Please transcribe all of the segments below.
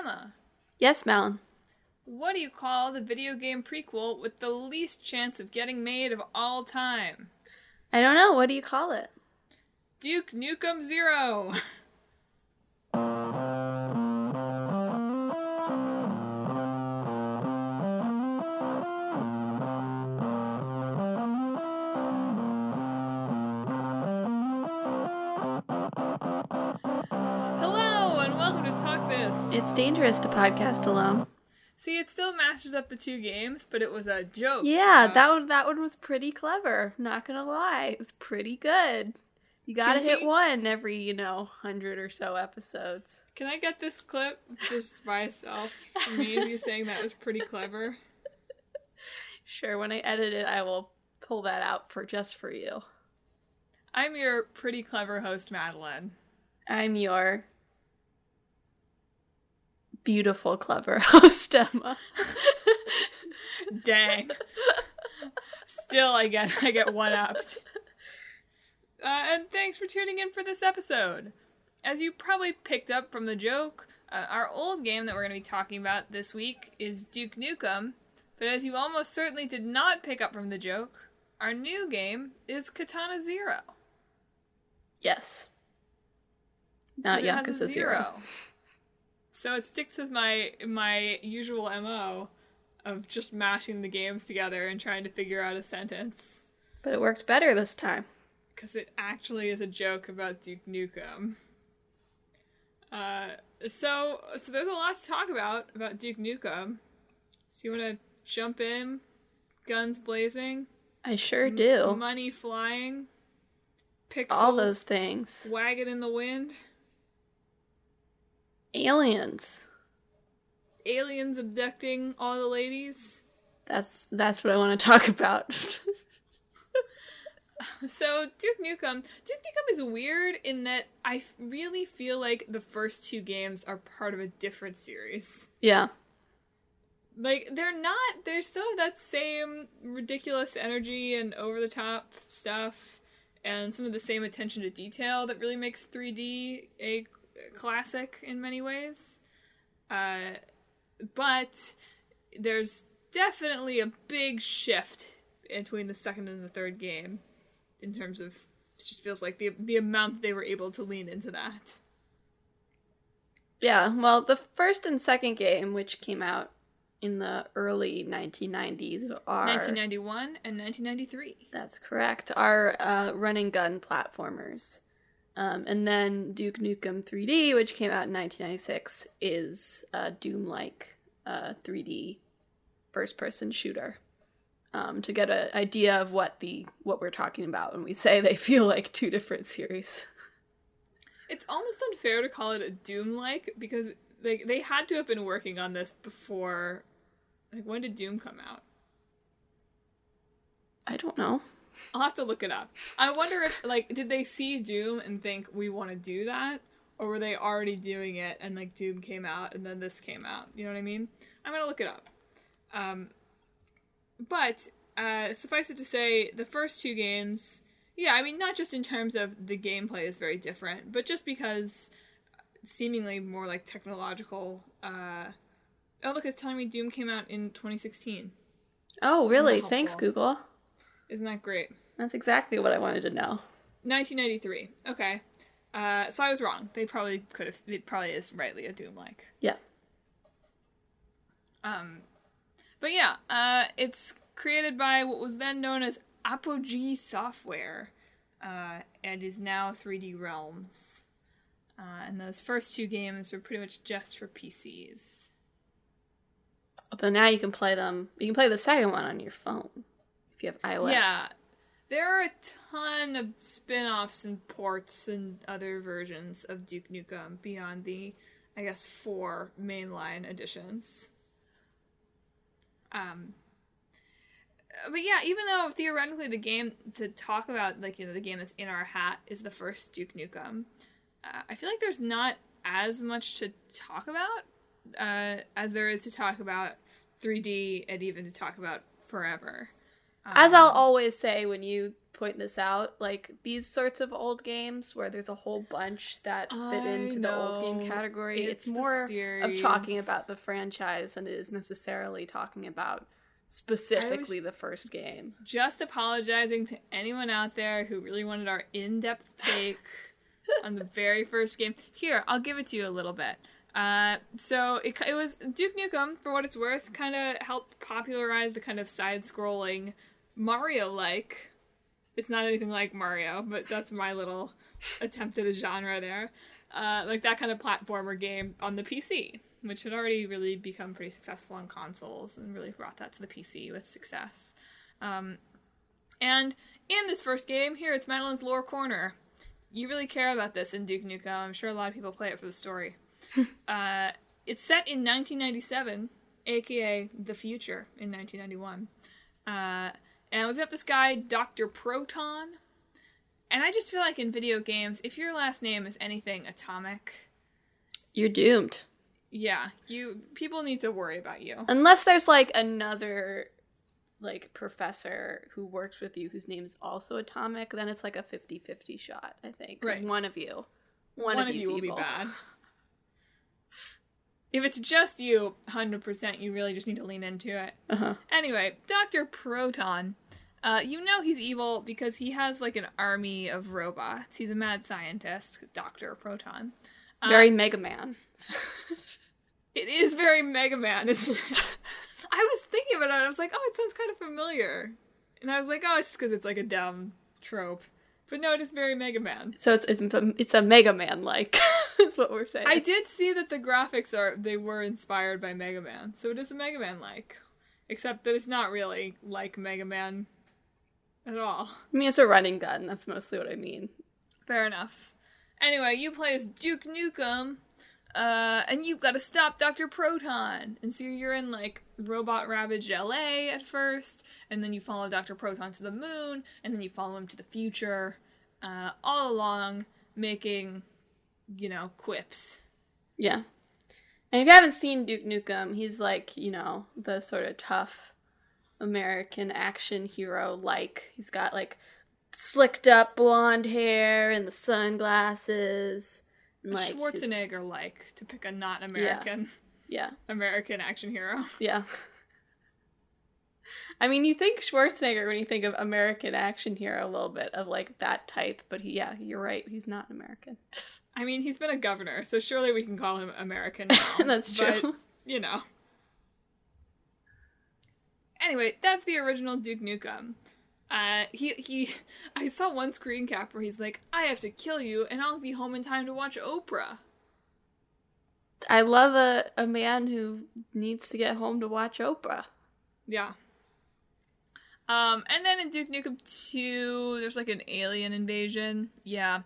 Emma. Yes, Madelyn. What do you call the video game prequel with the least chance of getting made of all time? I don't know. What do you call it? Duke Nukem 0. Hello, and welcome to Talk This. It's dangerous to podcast alone. See, it still matches up the two games, but it was a joke. Yeah, that one was pretty clever. Not gonna lie, it was pretty good. You gotta hit one every, 100 or so episodes. Can I get this clip just by itself for me of you saying that was pretty clever? Sure, when I edit it, I will pull that out just for you. I'm your pretty clever host, Madelyn. I'm your beautiful, clever host, Emma. Dang. Still, I get one-upped. And thanks for tuning in for this episode. As you probably picked up from the joke, our old game that we're going to be talking about this week is Duke Nukem. But as you almost certainly did not pick up from the joke, our new game is Katana 0. Yes. Not Yakuza 0. So it sticks with my usual MO of just mashing the games together and trying to figure out a sentence. But it worked better this time. Because it actually is a joke about Duke Nukem. So there's a lot to talk about Duke Nukem. So you want to jump in? Guns blazing? I sure do. Money flying? Pixels all those things. Wagging in the wind? Aliens. Aliens abducting all the ladies? That's what I want to talk about. So, Duke Nukem is weird in that I really feel like the first two games are part of a different series. Yeah. Like, they're still that same ridiculous energy and over-the-top stuff, and some of the same attention to detail that really makes 3D a classic in many ways. But there's definitely a big shift between the second and the third game. In terms of, it just feels like the amount they were able to lean into that. Yeah, well, the first and second game, which came out in the early 1990s, are... 1991 and 1993. That's correct, are run-and-gun platformers. And then Duke Nukem 3D, which came out in 1996, is a Doom-like 3D first-person shooter. To get an idea of what we're talking about when we say they feel like two different series. It's almost unfair to call it a Doom-like, because they had to have been working on this before... Like, when did Doom come out? I don't know. I'll have to look it up. I wonder if, did they see Doom and think, we want to do that? Or were they already doing it, and, Doom came out, and then this came out? You know what I mean? I'm gonna look it up. But, suffice it to say, the first two games, yeah, I mean, not just in terms of the gameplay is very different, but just because seemingly more, technological, oh, look, it's telling me Doom came out in 2016. Oh, really? Thanks, Google. Isn't that great? That's exactly what I wanted to know. 1993. Okay. So I was wrong. It probably is rightly a Doom-like. Yeah. But yeah, it's created by what was then known as Apogee Software, and is now 3D Realms. And those first two games were pretty much just for PCs. Although now you can play them. You can play the second one on your phone if you have iOS. Yeah, there are a ton of spin-offs and ports and other versions of Duke Nukem beyond the, I guess, 4 mainline editions. But yeah, even though theoretically the game to talk about, the game that's in our hat is the first Duke Nukem, I feel like there's not as much to talk about as there is to talk about 3D and even to talk about Forever. As I'll always say when you point this out. Like, these sorts of old games where there's a whole bunch that fit into the old game category, it's more of talking about the franchise than it is necessarily talking about specifically the first game. Just apologizing to anyone out there who really wanted our in-depth take on the very first game. Here, I'll give it to you a little bit. So it was Duke Nukem, for what it's worth, kind of helped popularize the kind of side-scrolling Mario-like. It's not anything like Mario, but that's my little attempt at a genre there. Like that kind of platformer game on the PC, which had already really become pretty successful on consoles and really brought that to the PC with success. And in this first game, here it's Madelyn's Lore Corner. You really care about this in Duke Nukem. I'm sure a lot of people play it for the story. It's set in 1997, aka the future in 1991. And we've got this guy, Dr. Proton. And I just feel like in video games, if your last name is anything atomic, you're doomed. Yeah, people need to worry about you. Unless there's like another like professor who works with you whose name is also atomic, then it's like a 50-50 shot, I think. Right. One of you will be bad. If it's just you, 100%, you really just need to lean into it. Uh-huh. Anyway, Dr. Proton, you know he's evil because he has like an army of robots. He's a mad scientist, Dr. Proton. Very Mega Man. It is very Mega Man. I was thinking about it, and I was like, oh, it sounds kind of familiar. And I was like, oh, it's just because it's like a dumb trope. But no, it is very Mega Man. So it's a Mega Man-like, is what we're saying. I did see that the graphics were inspired by Mega Man. So it is a Mega Man-like. Except that it's not really like Mega Man at all. I mean, it's a running gun. That's mostly what I mean. Fair enough. Anyway, you play as Duke Nukem, and you've got to stop Dr. Proton. And so you're in, like, robot-ravaged LA at first, and then you follow Dr. Proton to the moon, and then you follow him to the future, all along making, quips. Yeah. And if you haven't seen Duke Nukem, he's like, the sort of tough American action hero, like, he's got, like, slicked up blonde hair and the sunglasses. And, like, Schwarzenegger-like, to pick a not American. Yeah. American action hero. Yeah. I mean, you think Schwarzenegger when you think of American action hero a little bit of, like, that type, but you're right, he's not American. I mean, he's been a governor, so surely we can call him American now. That's true. But, Anyway, that's the original Duke Nukem. I saw one screen cap where he's like, I have to kill you, and I'll be home in time to watch Oprah. I love a man who needs to get home to watch Oprah. Yeah. And then in Duke Nukem 2, there's like an alien invasion. Yeah.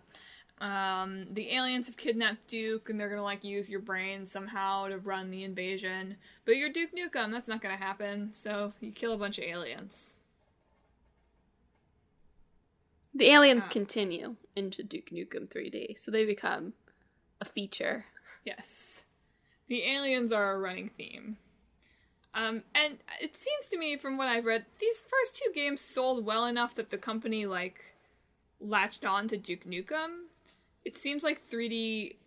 The aliens have kidnapped Duke, and they're gonna like use your brain somehow to run the invasion. But you're Duke Nukem, that's not gonna happen, so you kill a bunch of aliens. The aliens continue into Duke Nukem 3D, so they become a feature. Yes. The aliens are a running theme. And it seems to me, from what I've read, these first two games sold well enough that the company, like, latched on to Duke Nukem. It seems like 3D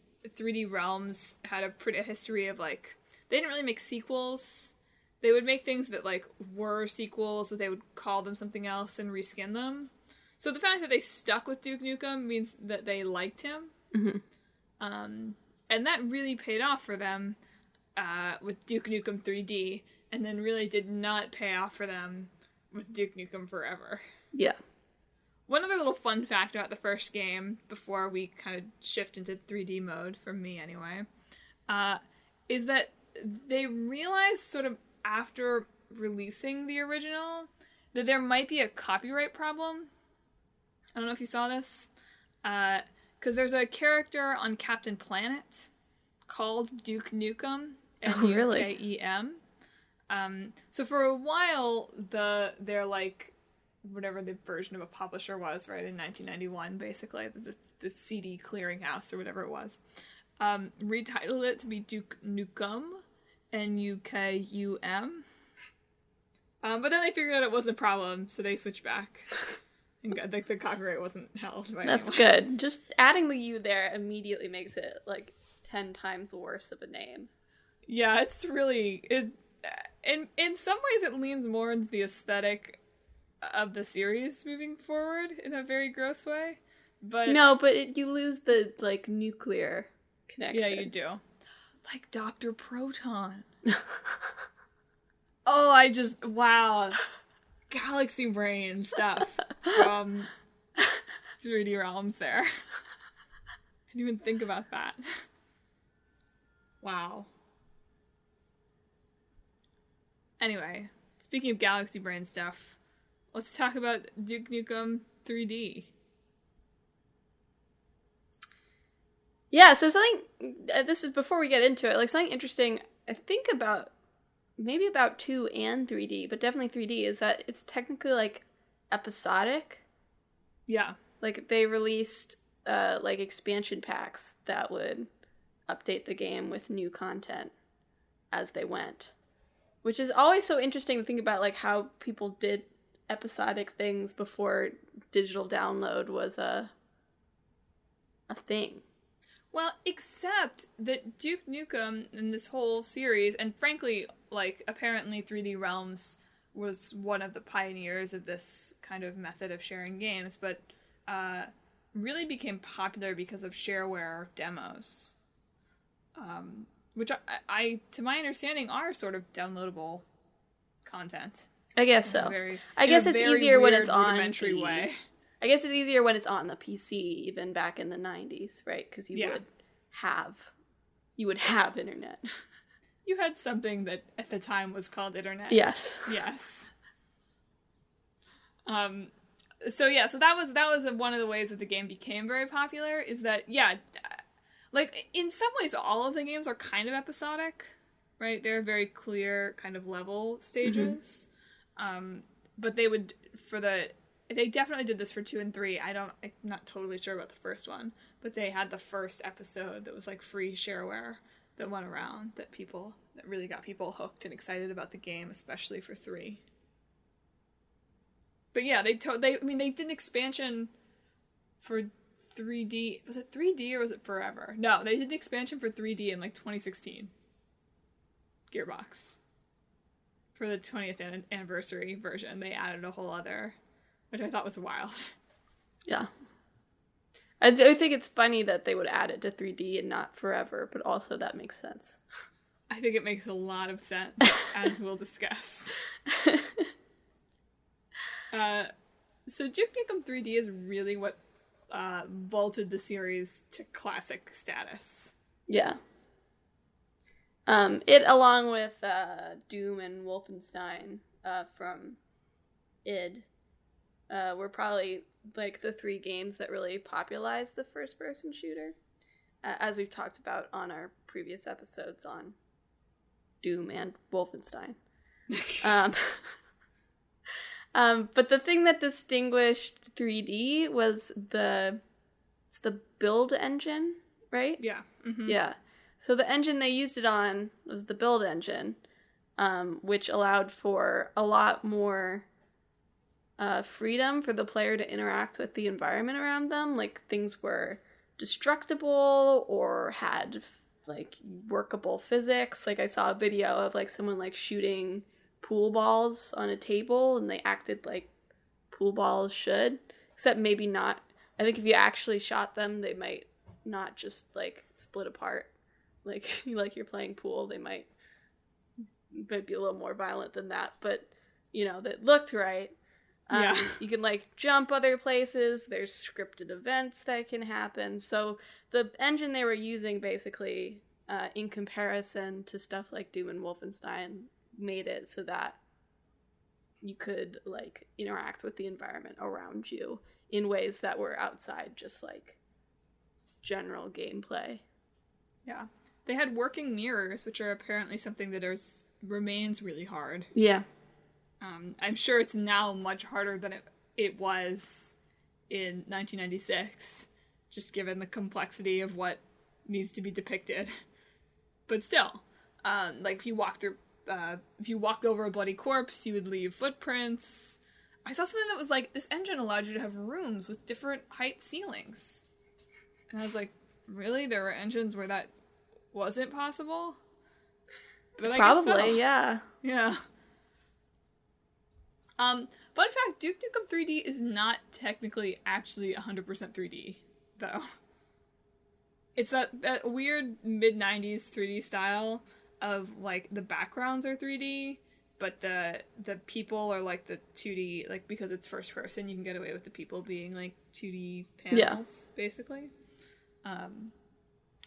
Realms had a history of, like, they didn't really make sequels. They would make things that, like, were sequels, but they would call them something else and reskin them. So the fact that they stuck with Duke Nukem means that they liked him. Mm-hmm. And that really paid off for them with Duke Nukem 3D, and then really did not pay off for them with Duke Nukem Forever. Yeah. One other little fun fact about the first game, before we kind of shift into 3D mode, from me anyway, is that they realized sort of after releasing the original that there might be a copyright problem. I don't know if you saw this, because there's a character on Captain Planet called Duke Nukem, Nukem. So for a while, they're like, whatever the version of a publisher was, right, in 1991, basically, the CD clearinghouse or whatever it was, retitled it to be Duke Nukem, Nukum. But then they figured out it wasn't a problem, so they switched back. Like the copyright wasn't held by That's anyone. good. Just adding the U there immediately makes it like 10 times worse of a name. Yeah, it's really in some ways it leans more into the aesthetic of the series moving forward in a very gross way. But no, but you lose the like nuclear connection. yeah, you do. Like Dr. Proton. Oh, wow. Galaxy brain stuff from 3D Realms there. I didn't even think about that. Wow. Anyway, speaking of Galaxy brain stuff, let's talk about Duke Nukem 3D. Yeah, so something, this is before we get into it, like something interesting, I think about, maybe about 2 and 3D, but definitely 3D, is that it's technically like episodic. Yeah. Like they released like expansion packs that would update the game with new content as they went. Which is always so interesting to think about, like how people did episodic things before digital download was a thing. Well, except that Duke Nukem in this whole series, and frankly, like, apparently 3D Realms was one of the pioneers of this kind of method of sharing games, but really became popular because of shareware demos. Which I, to my understanding, are sort of downloadable content. I guess so. I guess it's easier when it's on the way. I guess it's easier when it's on the PC, even back in the 90s, right? Because you would have internet. You had something that at the time was called internet. Yes. Yes. So that was one of the ways that the game became very popular. Is that like in some ways all of the games are kind of episodic, right? They're very clear kind of level stages. Mm-hmm. But they definitely did this for 2 and 3. I'm not totally sure about the first one, but they had the first episode that was like free shareware that went around that really got people hooked and excited about the game, especially for 3. But yeah, they did an expansion for 3D. Was it 3D or was it Forever? No, they did an expansion for 3D in like 2016. Gearbox. For the 20th anniversary version, they added a whole other, which I thought was wild. Yeah. I think it's funny that they would add it to 3D and not Forever, but also that makes sense. I think it makes a lot of sense, as we'll discuss. So Duke Nukem 3D is really what vaulted the series to classic status. Yeah. It, along with Doom and Wolfenstein from id, were probably like the 3 games that really popularized the first-person shooter, as we've talked about on our previous episodes on Doom and Wolfenstein. But the thing that distinguished 3D was the build engine, right? Yeah. Mm-hmm. Yeah. So the engine they used it on was the build engine, which allowed for a lot more freedom for the player to interact with the environment around them. Like, things were destructible or had like workable physics. Like, I saw a video of like someone like shooting pool balls on a table, and they acted like pool balls should, except maybe not. I think if you actually shot them, they might not just like split apart like you're playing pool. They might be a little more violent than that, but that looked right. You can like jump other places. There's scripted events that can happen. So the engine they were using, basically, in comparison to stuff like Doom and Wolfenstein, made it so that you could like interact with the environment around you in ways that were outside just like general gameplay. Yeah. They had working mirrors, which are apparently something that remains really hard. Yeah. I'm sure it's now much harder than it was in 1996, just given the complexity of what needs to be depicted. But still, like if you walked over a bloody corpse, you would leave footprints. I saw something that was like, this engine allowed you to have rooms with different height ceilings. And I was like, really? There were engines where that wasn't possible? But I guess so. Yeah. Yeah. Fun fact, Duke Nukem 3D is not technically actually 100% 3D, though. It's that weird mid-90s 3D style of, like, the backgrounds are 3D, but the people are, like, the 2D, like, because it's first person, you can get away with the people being, like, 2D panels, basically.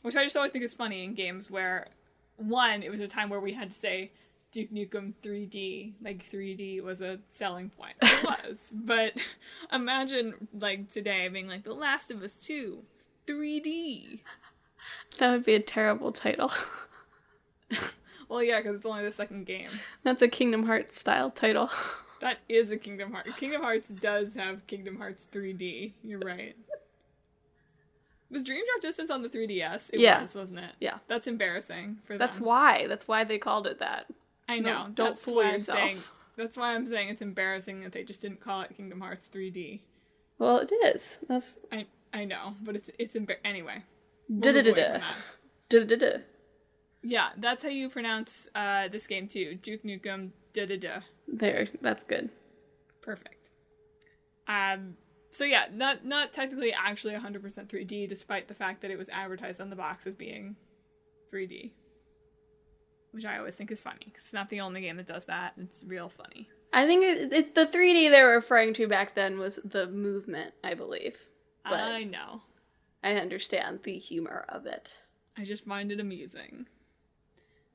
Which I just always think is funny in games where, one, it was a time where we had to say Duke Nukem 3D, like 3D was a selling point. It was. But imagine, like, today being like, The Last of Us 2, 3D. That would be a terrible title. Well, yeah, because it's only the second game. That's a Kingdom Hearts style title. That is a Kingdom Hearts. Kingdom Hearts does have Kingdom Hearts 3D. You're right. Was Dream Drop Distance on the 3DS? It was, wasn't it? Yeah. That's embarrassing for them. That's why. That's why they called it that. I know. Don't fool yourself. That's why I'm saying it's embarrassing that they just didn't call it Kingdom Hearts 3D. Well, it is. That's. I know, but it's anyway. Yeah, that's how you pronounce this game too. Duke Nukem da. There, that's good. Perfect. So yeah, not technically actually 100% 3D, despite the fact that it was advertised on the box as being 3D. Which I always think is funny, because it's not the only game that does that. It's real funny. I think it's the 3D they were referring to back then was the movement, I believe. But I know. I understand the humor of it. I just find it amusing.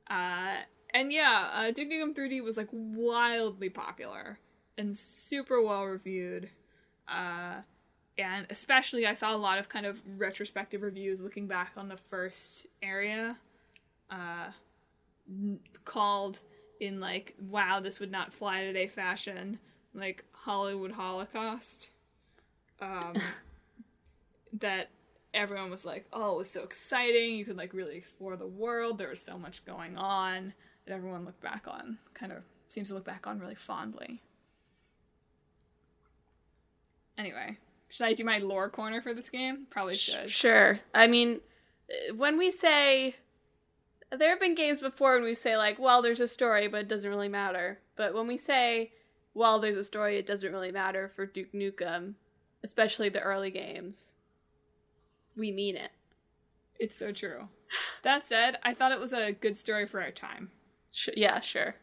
And yeah, Duke Nukem 3D was like wildly popular and super well reviewed. And especially I saw a lot of kind of retrospective reviews looking back on the first area, called in like, wow, this would not fly today fashion, like Hollywood Holocaust. That everyone was like, oh, it was so exciting, you could like really explore the world, there was so much going on, that everyone seems to look back on really fondly. Anyway, should I do my lore corner for this game? Probably should. Sure. I mean, when we say, there have been games before when we say like, well, there's a story, but it doesn't really matter. But when we say, well, there's a story, it doesn't really matter for Duke Nukem, especially the early games, we mean it. It's so true. That said, I thought it was a good story for our time. Yeah, sure.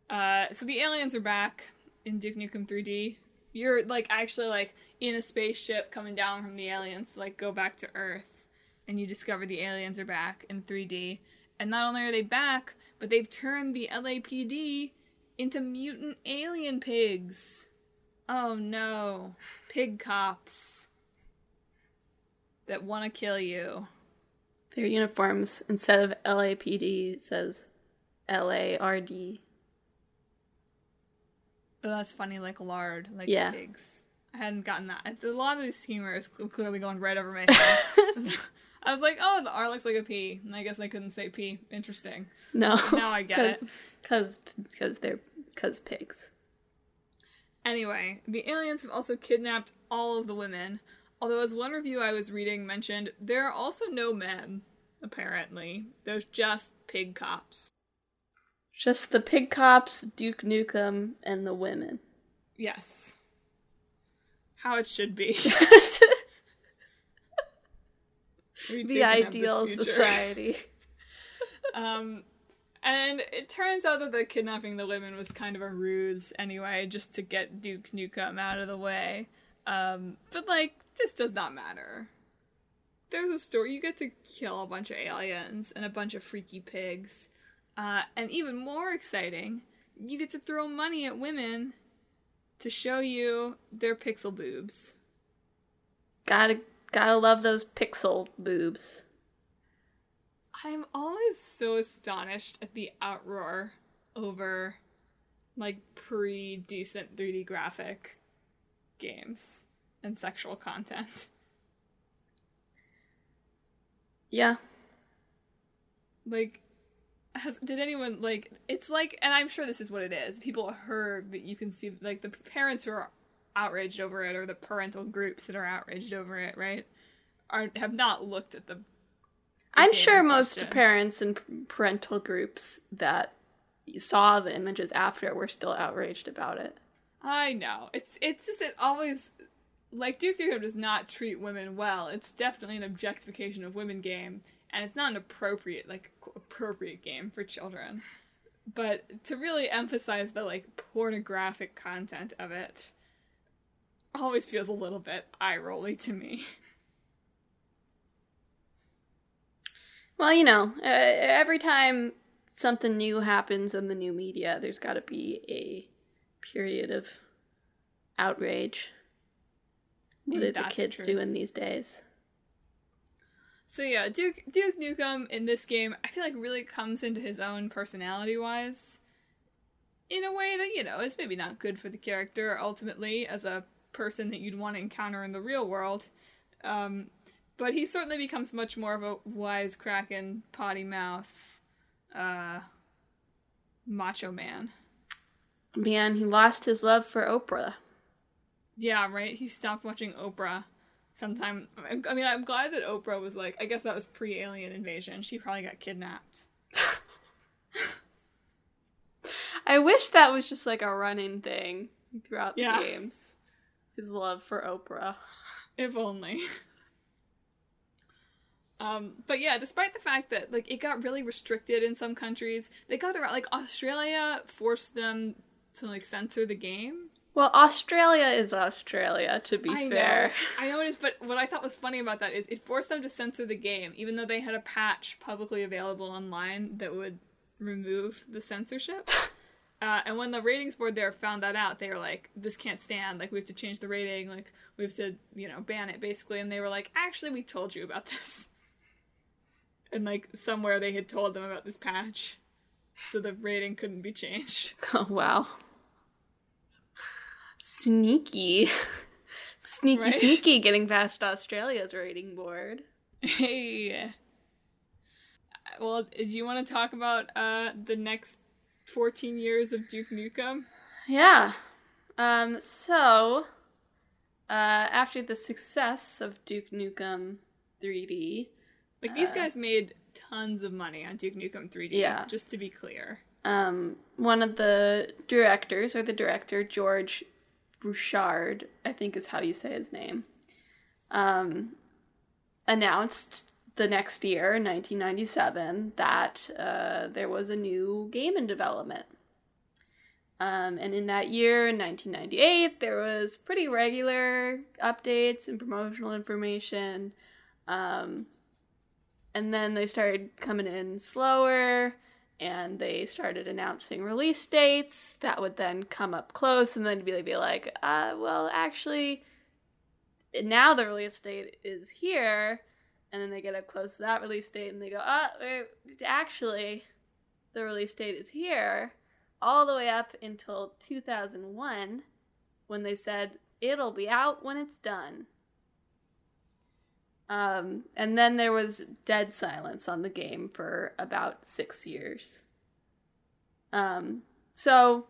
So the aliens are back in Duke Nukem 3D. You're, like, actually, like, in a spaceship coming down from the aliens to, like, go back to Earth. And you discover the aliens are back in 3D. And not only are they back, but they've turned the LAPD into mutant alien pigs. Oh, no. Pig cops that want to kill you. Their uniforms, instead of LAPD, says LARD. Oh, that's funny, like lard, like pigs. I hadn't gotten that. A lot of this humor is clearly going right over my head. I was like, oh, the R looks like a P, and I guess I couldn't say P. Interesting. No. Now I get it. Because pigs. Anyway, the aliens have also kidnapped all of the women, although as one review I was reading mentioned, there are also no men, apparently. There's just pig cops. Just the pig cops, Duke Nukem, and the women. Yes. How it should be. The ideal society. And it turns out that the kidnapping the women was kind of a ruse anyway, just to get Duke Nukem out of the way. But, like, this does not matter. There's a story. You get to kill a bunch of aliens and a bunch of freaky pigs. And even more exciting, you get to throw money at women to show you their pixel boobs. Gotta love those pixel boobs. I'm always so astonished at the outroar over, like, pre-decent 3D graphic games and sexual content. Yeah. Like, did anyone, like, it's like, and I'm sure this is what it is, people heard that you can see, like, the parents who are outraged over it, or the parental groups that are outraged over it, right, have not looked at the I'm game sure in most question. parents and parental groups that saw the images after were still outraged about it. I know. It's just, it always, like, Duke Nukem does not treat women well. It's definitely an objectification of women game, and it's not an appropriate game for children. But to really emphasize the, like, pornographic content of it always feels a little bit eye-rolly to me. Well, you know, every time something new happens in the new media, there's got to be a period of outrage. What are the kids doing these days? So yeah, Duke Nukem in this game, I feel like really comes into his own personality-wise in a way that, you know, is maybe not good for the character ultimately as a person that you'd want to encounter in the real world. But he certainly becomes much more of a wisecracking, potty mouth, macho man. Man, he lost his love for Oprah. Yeah, right? He stopped watching Oprah sometime. I mean, I'm glad that Oprah was like, I guess that was pre-alien invasion. She probably got kidnapped. I wish that was just like a running thing throughout the Yeah. games. His love for Oprah. If only. But yeah, despite the fact that, like, it got really restricted in some countries, they got around, like, Australia forced them to, like, censor the game. Well, Australia is Australia, to be fair. I know it is, but what I thought was funny about that is it forced them to censor the game, even though they had a patch publicly available online that would remove the censorship. And when the ratings board there found that out, they were like, this can't stand, like, we have to change the rating, like, we have to, you know, ban it, basically. And they were like, actually, we told you about this. And, like, somewhere they had told them about this patch, so the rating couldn't be changed. Oh, wow. Sneaky. Sneaky getting past Australia's rating board. Hey. Well, do you want to talk about the next 14 years of Duke Nukem? Yeah. So, after the success of Duke Nukem 3D... Like, these guys made tons of money on Duke Nukem 3D, yeah. Just to be clear. One of the directors, or the director, George Bouchard, I think is how you say his name, announced the next year, 1997, that there was a new game in development. And in that year, in 1998, there was pretty regular updates and promotional information. And then they started coming in slower, and they started announcing release dates that would then come up close, and then be like, well, actually, now the release date is here, and then they get up close to that release date, and they go, actually, the release date is here, all the way up until 2001, when they said, it'll be out when it's done. And then there was dead silence on the game for about 6 years. So,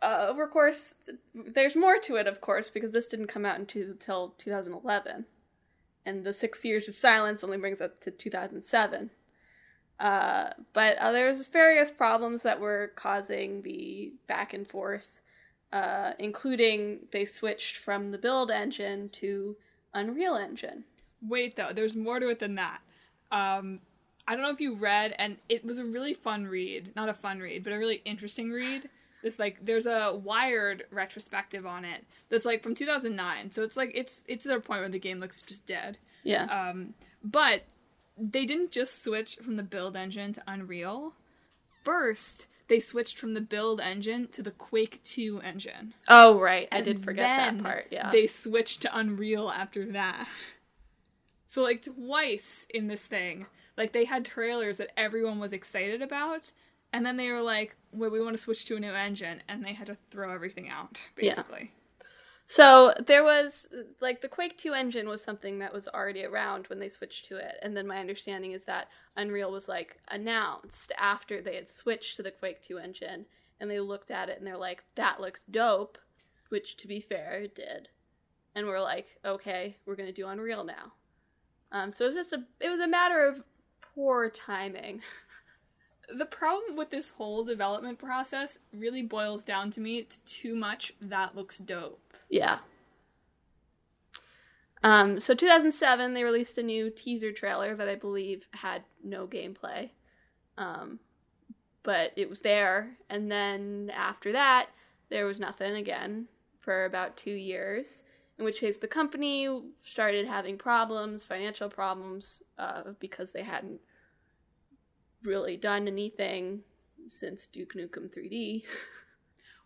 of course, there's more to it, of course, because this didn't come out until 2011. And the 6 years of silence only brings up to 2007. But there was various problems that were causing the back and forth, including they switched from the build engine to Unreal Engine. Wait, though, there's more to it than that. I don't know if you read, and it was a really fun read. Not a fun read, but a really interesting read. This, like, there's a Wired retrospective on it that's, like, from 2009. So it's, like, it's at a point where the game looks just dead. Yeah. But they didn't just switch from the build engine to Unreal. First, they switched from the build engine to the Quake 2 engine. Oh, right. I And did forget that part, yeah. They switched to Unreal after that. So, like, twice in this thing, like, they had trailers that everyone was excited about, and then they were like, well, we want to switch to a new engine, and they had to throw everything out, basically. Yeah. So, there was, like, the Quake 2 engine was something that was already around when they switched to it, and then my understanding is that Unreal was, like, announced after they had switched to the Quake 2 engine, and they looked at it and they're like, that looks dope, which, to be fair, it did. And we're like, okay, we're going to do Unreal now. So it was a matter of poor timing. The problem with this whole development process really boils down to me to too much that looks dope. Yeah. So 2007, they released a new teaser trailer that I believe had no gameplay. But it was there. And then after that, there was nothing again for about 2 years. In which case the company started having problems, financial problems, because they hadn't really done anything since Duke Nukem 3D.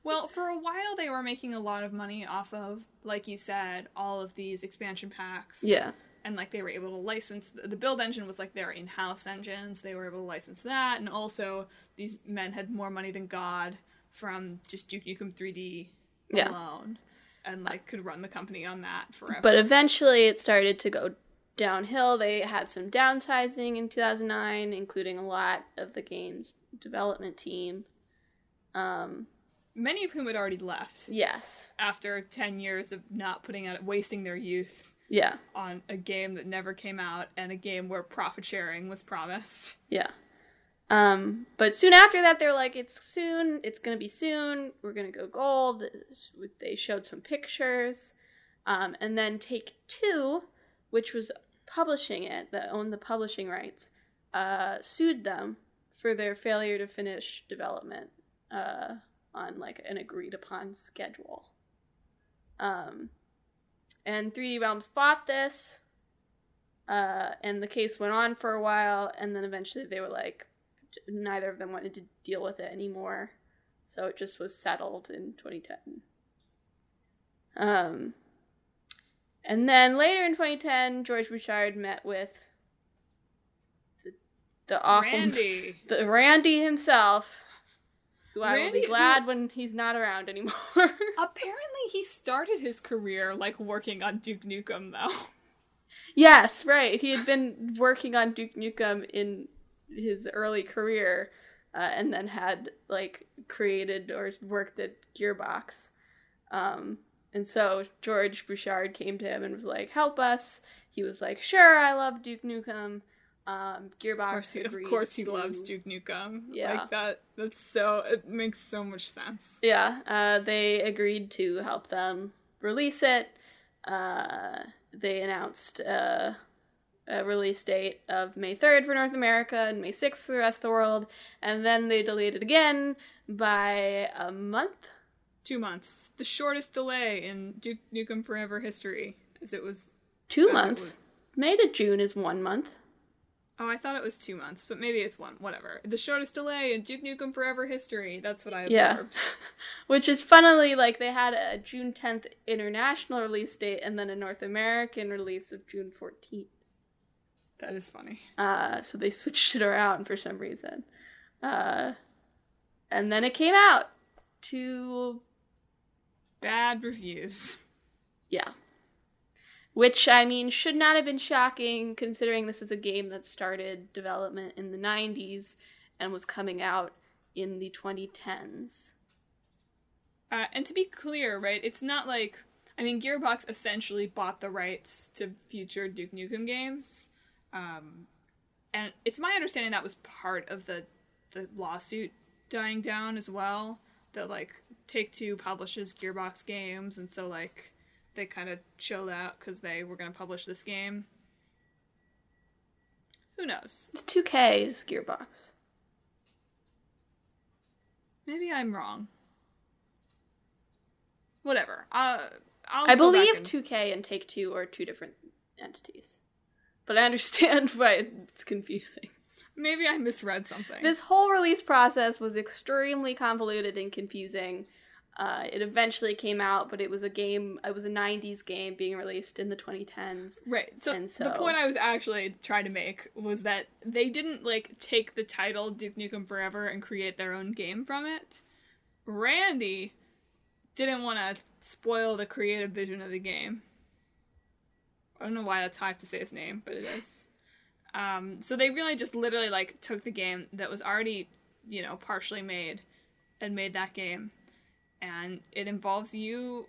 Well, for a while they were making a lot of money off of, like you said, all of these expansion packs. Yeah. And, like, they were able to license... The build engine was, like, their in-house engines. They were able to license that. And also, these men had more money than God from just Duke Nukem 3D alone. And, like, could run the company on that forever. But eventually it started to go downhill. They had some downsizing in 2009, including a lot of the game's development team. Many of whom had already left. Yes. After 10 years of not putting out... wasting their youth. Yeah. On a game that never came out, and a game where profit sharing was promised. Yeah. But soon after that, they were like, it's gonna be soon, we're gonna go gold. They showed some pictures. And then Take-Two, which was publishing it, that owned the publishing rights, sued them for their failure to finish development on, like, an agreed-upon schedule. And 3D Realms fought this, and the case went on for a while, and then eventually they were like, neither of them wanted to deal with it anymore, so it just was settled in 2010. And then later in 2010, George Bouchard met with the awful... Randy himself, who I will be glad when he's not around anymore. Apparently he started his career, like, working on Duke Nukem, though. Yes, right. He had been working on Duke Nukem in his early career, and then had, like, created or worked at Gearbox. And so George Bouchard came to him and was like, help us. He was like, sure, I love Duke Nukem. Gearbox of course he loves Duke Nukem. Yeah. Like, it makes so much sense. Yeah, they agreed to help them release it. They announced a release date of May 3rd for North America and May 6th for the rest of the world, and then they delayed it again by a month? 2 months. The shortest delay in Duke Nukem Forever history, as it was... 2 months? May to June is 1 month. Oh, I thought it was 2 months, but maybe it's one. Whatever. The shortest delay in Duke Nukem Forever history. That's what I absorbed. Yeah. Which is funnily, like, they had a June 10th international release date and then a North American release of June 14th. That is funny. So they switched it around for some reason. And then it came out to... bad reviews. Yeah. Which, I mean, should not have been shocking, considering this is a game that started development in the 90s and was coming out in the 2010s. And to be clear, right, it's not like... I mean, Gearbox essentially bought the rights to future Duke Nukem games. And it's my understanding that was part of the lawsuit dying down as well. That, like, Take-Two publishes Gearbox games, and so, like... they kind of chilled out because they were going to publish this game. Who knows? It's 2K's Gearbox. Maybe I'm wrong. Whatever. I believe 2K and Take-Two are two different entities. But I understand why it's confusing. Maybe I misread something. This whole release process was extremely convoluted and confusing. It eventually came out, but it was a 90s game being released in the 2010s. Right. So the point I was actually trying to make was that they didn't, like, take the title Duke Nukem Forever and create their own game from it. Randy didn't want to spoil the creative vision of the game. I don't know why that's how I have to say his name, but it is. So they really just literally, like, took the game that was already, you know, partially made and made that game. And it involves you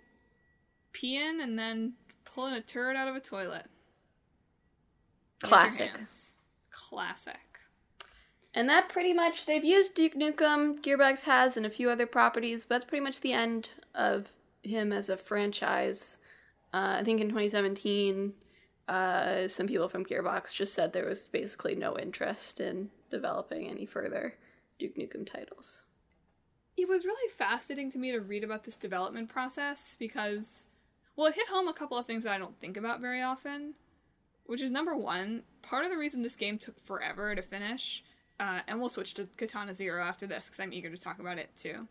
peeing and then pulling a turd out of a toilet. Classic. Classic. And that pretty much, they've used Duke Nukem, Gearbox has, and a few other properties, but that's pretty much the end of him as a franchise. I think in 2017, some people from Gearbox just said there was basically no interest in developing any further Duke Nukem titles. It was really fascinating to me to read about this development process because, well, it hit home a couple of things that I don't think about very often, which is number one, part of the reason this game took forever to finish, and we'll switch to Katana Zero after this because I'm eager to talk about it too,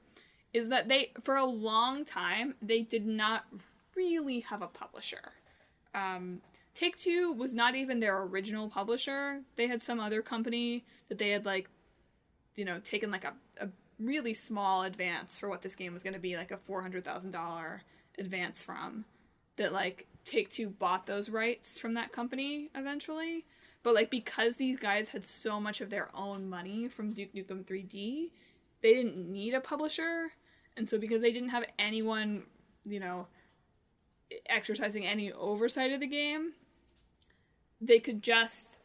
is that for a long time, they did not really have a publisher. Take-Two was not even their original publisher. They had some other company that they had, taken, a really small advance for what this game was going to be, like a $400,000 advance from, that, Take-Two bought those rights from that company eventually. But, because these guys had so much of their own money from Duke Nukem 3D, they didn't need a publisher. And so because they didn't have anyone, exercising any oversight of the game, they could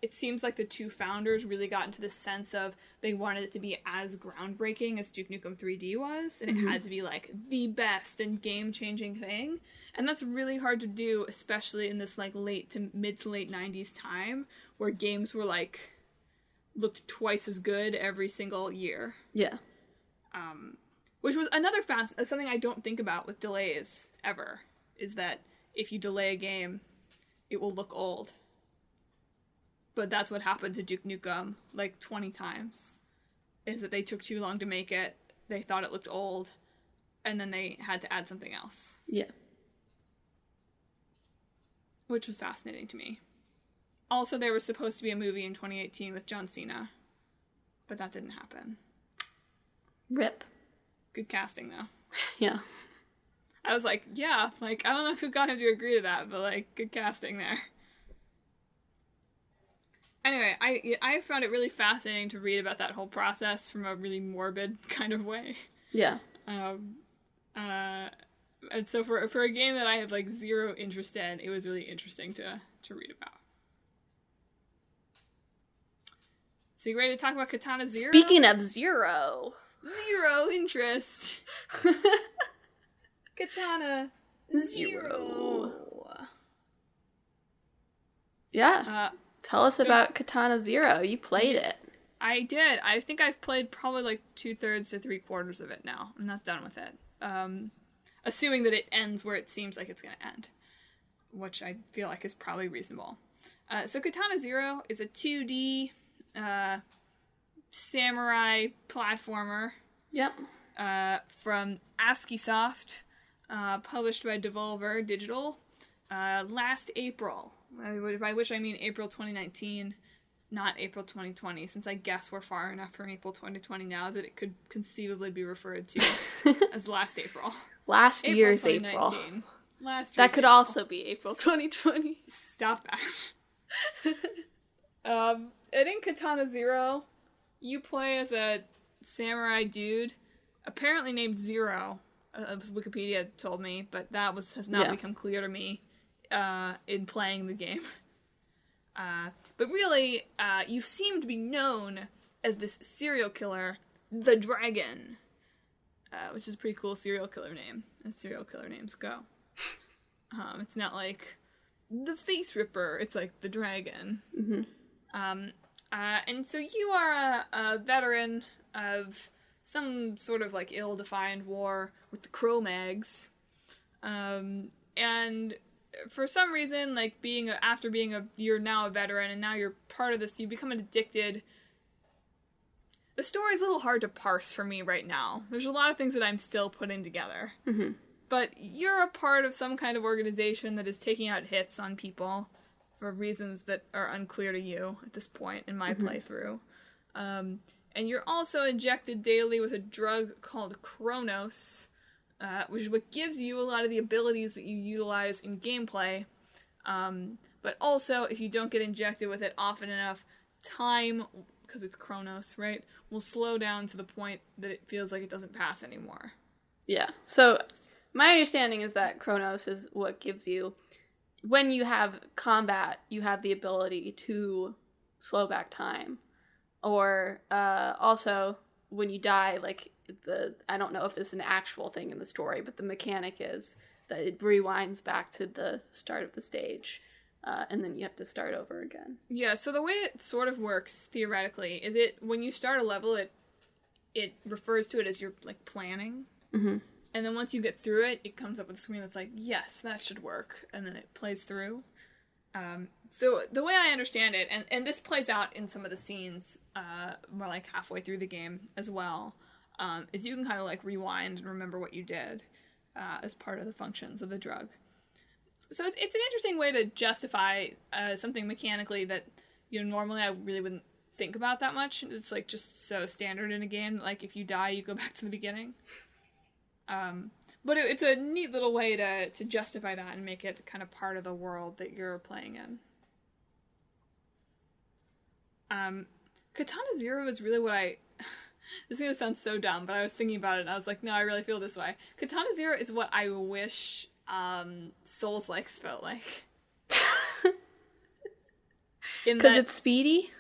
it seems like the two founders really got into the sense of they wanted it to be as groundbreaking as Duke Nukem 3D was, and it had to be, the best and game-changing thing. And that's really hard to do, especially in this, mid to late 90s time, where games were, looked twice as good every single year. Yeah. Which was another something I don't think about with delays, ever, is that if you delay a game, it will look old. But that's what happened to Duke Nukem, 20 times. Is that they took too long to make it, they thought it looked old, and then they had to add something else. Yeah. Which was fascinating to me. Also, there was supposed to be a movie in 2018 with John Cena, but that didn't happen. RIP. Good casting, though. Yeah. I was like, yeah, I don't know who got him to agree to that, but, good casting there. Anyway, I found it really fascinating to read about that whole process from a really morbid kind of way. Yeah. And so for a game that I have, zero interest in, it was really interesting to read about. So you ready to talk about Katana Zero? Speaking of Zero. Zero interest. Katana Zero. Yeah. Tell us about Katana Zero. You played it. I did. I think I've played probably 2/3 to 3/4 of it now. I'm not done with it. Assuming that it ends where it seems like it's going to end, which I feel like is probably reasonable. So Katana Zero is a 2D samurai platformer. Yep. From ASCII Soft, published by Devolver Digital, last April. By which I mean April 2019, not April 2020, since I guess we're far enough from April 2020 now that it could conceivably be referred to as last April. Last year's April. Last year's that could April. Also be April 2020. Stop that. And in Katana Zero, you play as a samurai dude, apparently named Zero, as Wikipedia told me, but that has not become clear to me in playing the game. But really, you seem to be known as this serial killer, the Dragon, which is a pretty cool serial killer name, as serial killer names go. It's not like the Face Ripper, it's like the Dragon. Mm-hmm. And so you are a veteran of some sort of ill-defined war with the Cro-Mags. And for some reason, you're now a veteran and now you're part of this, you become addicted. The story's a little hard to parse for me right now. There's a lot of things that I'm still putting together. Mm-hmm. But you're a part of some kind of organization that is taking out hits on people for reasons that are unclear to you at this point in my playthrough. And you're also injected daily with a drug called Chronos, which is what gives you a lot of the abilities that you utilize in gameplay. But also, if you don't get injected with it often enough, time, because it's Chronos, right, will slow down to the point that it feels like it doesn't pass anymore. Yeah. So My understanding is that Chronos is what gives you, when you have combat, you have the ability to slow back time. Or also, when you die, like, I don't know if this is an actual thing in the story, but the mechanic is that it rewinds back to the start of the stage. And then you have to start over again. Yeah, so the way it sort of works, theoretically, is when you start a level, it refers to it as you're, like, planning. Mm-hmm. And then once you get through it, it comes up with a screen that's like, yes, that should work. And then it plays through. So the way I understand it, and this plays out in some of the scenes more like halfway through the game as well, is you can kind of like rewind and remember what you did as part of the functions of the drug. So it's an interesting way to justify something mechanically that, you know, normally I really wouldn't think about that much. It's like just so standard in a game. Like if you die, you go back to the beginning. But it's a neat little way to justify that and make it kind of part of the world that you're playing in. Katana Zero is really what this is going to sound so dumb, but I was thinking about it and I was like, no, I really feel this way. Katana Zero is what I wish Souls-likes felt like. Because it's speedy?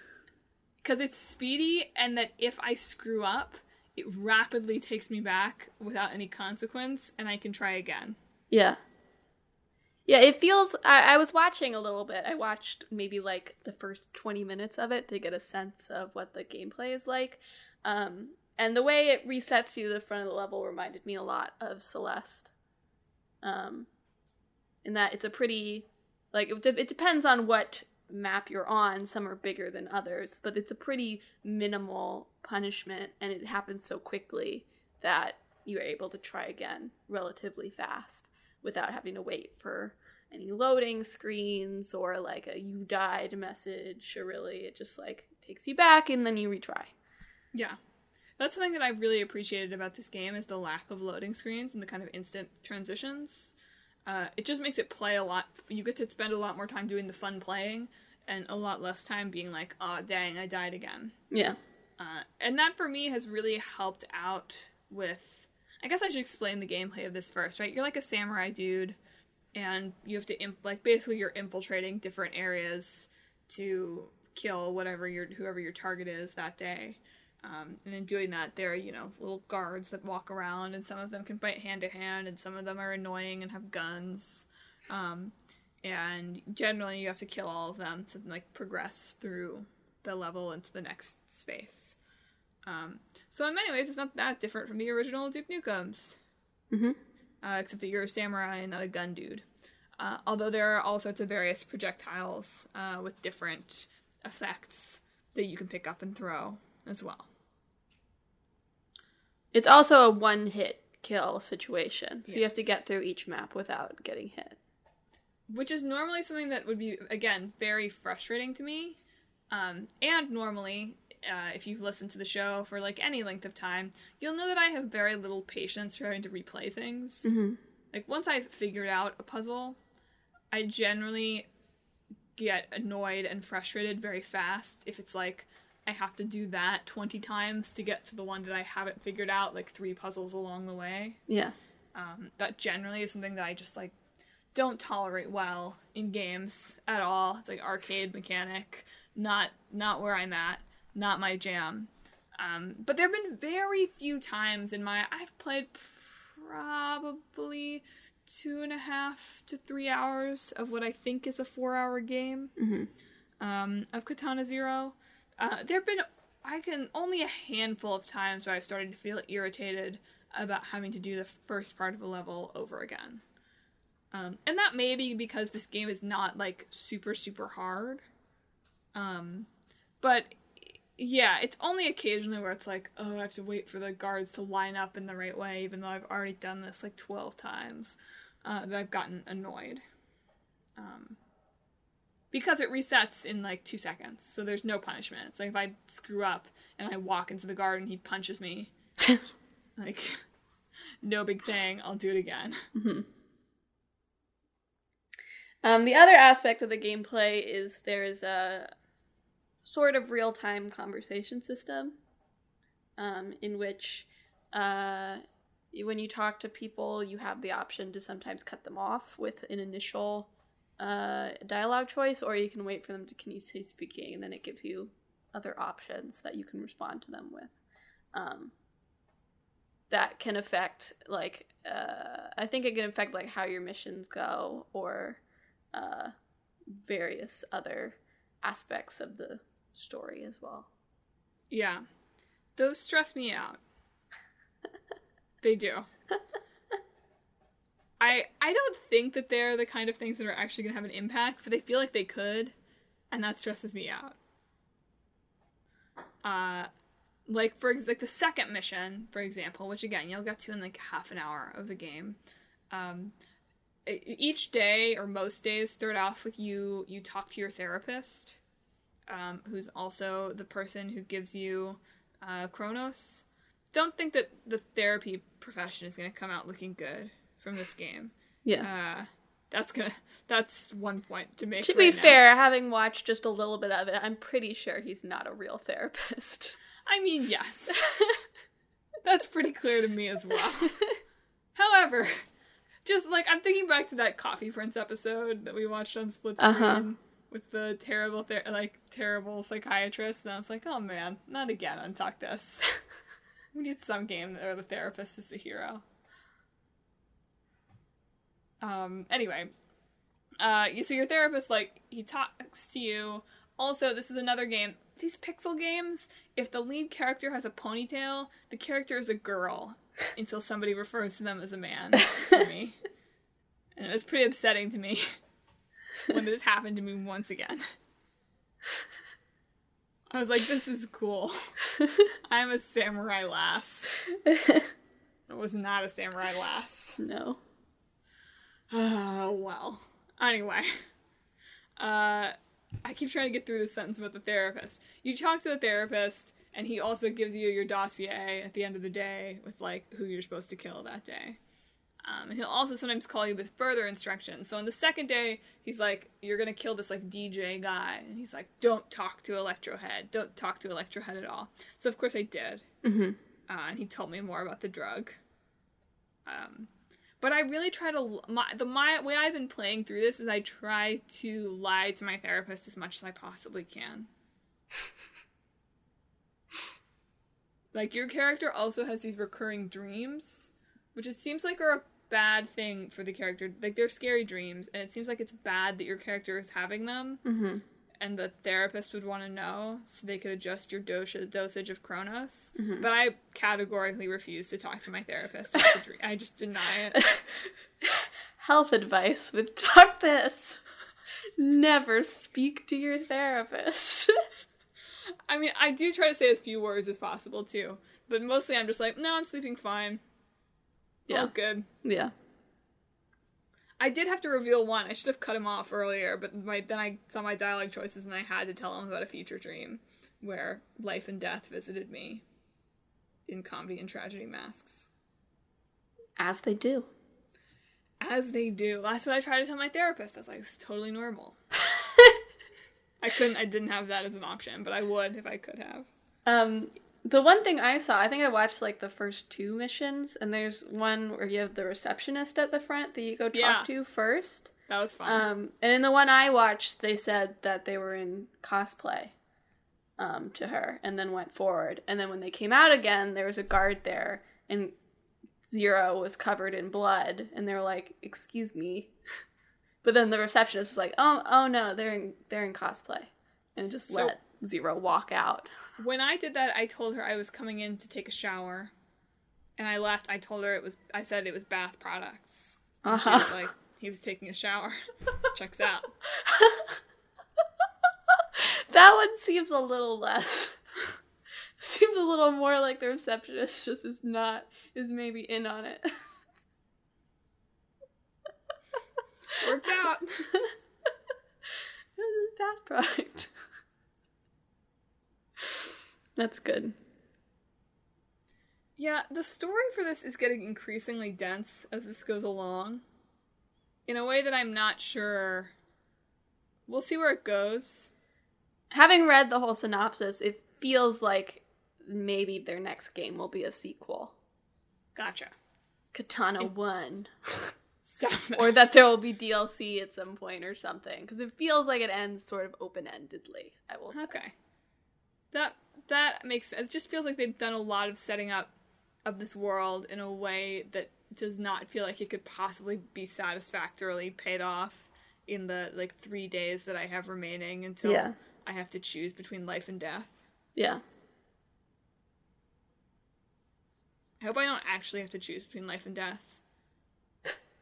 Because it's speedy, and that if I screw up, it rapidly takes me back without any consequence, and I can try again. Yeah. Yeah, it feels... I was watching a little bit. I watched maybe, like, the first 20 minutes of it to get a sense of what the gameplay is like. And the way it resets you to the front of the level reminded me a lot of Celeste. In that it's a pretty... Like, it depends on what map you're on. Some are bigger than others, but it's a pretty minimal punishment, and it happens so quickly that you're able to try again relatively fast without having to wait for any loading screens or like a you died message, or really it just like takes you back and then you retry. Yeah. That's something that I really appreciated about this game, is the lack of loading screens and the kind of instant transitions. It just makes it play a lot. You get to spend a lot more time doing the fun playing and a lot less time being like, oh, dang, I died again. Yeah. And that for me has really helped out with... I guess I should explain the gameplay of this first, right? You're like a samurai dude, and you have to, basically you're infiltrating different areas to kill whoever your target is that day. And in doing that, there are, you know, little guards that walk around, and some of them can fight hand to hand, and some of them are annoying and have guns. And generally you have to kill all of them to, like, progress through the level into the next space. So in many ways, it's not that different from the original Duke Nukems. Mm-hmm. Except that you're a samurai and not a gun dude. Although there are all sorts of various projectiles with different effects that you can pick up and throw as well. It's also a one-hit kill situation, so yes. You have to get through each map without getting hit. Which is normally something that would be, again, very frustrating to me. And normally... if you've listened to the show for, like, any length of time, you'll know that I have very little patience for having to replay things. Mm-hmm. Like, once I've figured out a puzzle, I generally get annoyed and frustrated very fast if it's, like, I have to do that 20 times to get to the one that I haven't figured out, like, 3 puzzles along the way. Yeah. That generally is something that I just, like, don't tolerate well in games at all. It's, like, arcade mechanic, not where I'm at. Not my jam. But there have been very few times I've played probably 2.5 to 3 hours of what I think is a 4-hour game, of Katana Zero. There have been, only a handful of times where I started to feel irritated about having to do the first part of a level over again. And that may be because this game is not, like, super, super hard. But... yeah, it's only occasionally where it's like, oh, I have to wait for the guards to line up in the right way, even though I've already done this, like, 12 times, that I've gotten annoyed. Because it resets in, like, 2 seconds, so there's no punishment. It's like, if I screw up and I walk into the guard and he punches me, like, no big thing, I'll do it again. Mm-hmm. The other aspect of the gameplay is there's a sort of real-time conversation system in which when you talk to people, you have the option to sometimes cut them off with an initial dialogue choice, or you can wait for them to continuously speaking, and then it gives you other options that you can respond to them with. That can affect, like, I think it can affect, like, how your missions go, or various other aspects of the story as well. Yeah. Those stress me out. They do. I don't think that they're the kind of things that are actually going to have an impact, but they feel like they could, and that stresses me out. Like the second mission, for example, which again, you'll get to in like half an hour of the game. Each day, or most days, start off with you talk to your therapist, who's also the person who gives you Chronos. Don't think that the therapy profession is going to come out looking good from this game. Yeah. That's one point to make. To be fair, having watched just a little bit of it, I'm pretty sure he's not a real therapist. I mean, yes. That's pretty clear to me as well. However, just like, I'm thinking back to that Coffee Prince episode that we watched on split screen with the terrible psychiatrist, and I was like, oh man, not again, Untalk this. We need some game where the therapist is the hero. Anyway. So your therapist, like, he talks to you. Also, this is another game. These pixel games, if the lead character has a ponytail, the character is a girl until somebody refers to them as a man for me. And it was pretty upsetting to me when this happened to me once again. I was like, this is cool. I'm a samurai lass. It was not a samurai lass. No. Oh, well. Anyway. I keep trying to get through this sentence about the therapist. You talk to the therapist, and he also gives you your dossier at the end of the day with, like, who you're supposed to kill that day. And he'll also sometimes call you with further instructions. So on the second day, he's like, you're gonna kill this, like, DJ guy. And he's like, don't talk to Electrohead. Don't talk to Electrohead at all. So, of course, I did. Mm-hmm. And he told me more about the drug. But I really try to... My way I've been playing through this is I try to lie to my therapist as much as I possibly can. Like, your character also has these recurring dreams, which it seems like are a bad thing for the character. Like, they're scary dreams, and it seems like it's bad that your character is having them. Mm-hmm. And the therapist would want to know so they could adjust your dosage of Chronos. Mm-hmm. But I categorically refuse to talk to my therapist about the dream. I just deny it. Health advice with Talk This. Never speak to your therapist. I mean, I do try to say as few words as possible, too. But mostly I'm just like, no, I'm sleeping fine. Yeah. All good. Yeah. I did have to reveal one. I should have cut him off earlier, but then I saw my dialogue choices and I had to tell him about a future dream where life and death visited me in comedy and tragedy masks. As they do. As they do. That's what I tried to tell my therapist. I was like, it's totally normal. I didn't have that as an option, but I would if I could have. The one thing I saw, I think I watched, like, the first 2 missions, and there's one where you have the receptionist at the front that you go talk to first. That was fun. And in the one I watched, they said that they were in cosplay to her, and then went forward. And then when they came out again, there was a guard there, and Zero was covered in blood, and they were like, excuse me. But then the receptionist was like, oh no, they're in cosplay. And just let Zero walk out. When I did that, I told her I was coming in to take a shower. And I left. I told her I said it was bath products. And she was like, he was taking a shower. Checks out. That one seems a little less. Seems a little more like the receptionist just is maybe in on it. Worked out. It was a bath product. That's good. Yeah, the story for this is getting increasingly dense as this goes along. In a way that I'm not sure. We'll see where it goes. Having read the whole synopsis, it feels like maybe their next game will be a sequel. Gotcha. Katana 1. Stop that. Or that there will be DLC at some point or something. Because it feels like it ends sort of open-endedly, I will say. Okay. That makes sense. It just feels like they've done a lot of setting up of this world in a way that does not feel like it could possibly be satisfactorily paid off in the, 3 days that I have remaining until I have to choose between life and death. Yeah. I hope I don't actually have to choose between life and death.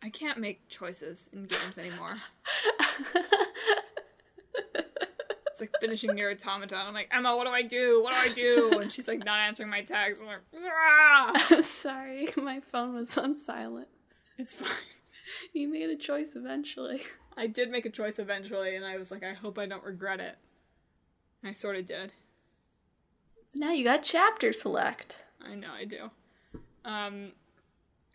I can't make choices in games anymore. It's like finishing your automaton. I'm like, Emma, what do I do? What do I do? And she's like not answering my text. I'm like, ah! Sorry, my phone was on silent. It's fine. You made a choice eventually. I did make a choice eventually, and I was like, I hope I don't regret it. And I sort of did. Now you got chapter select. I know, I do.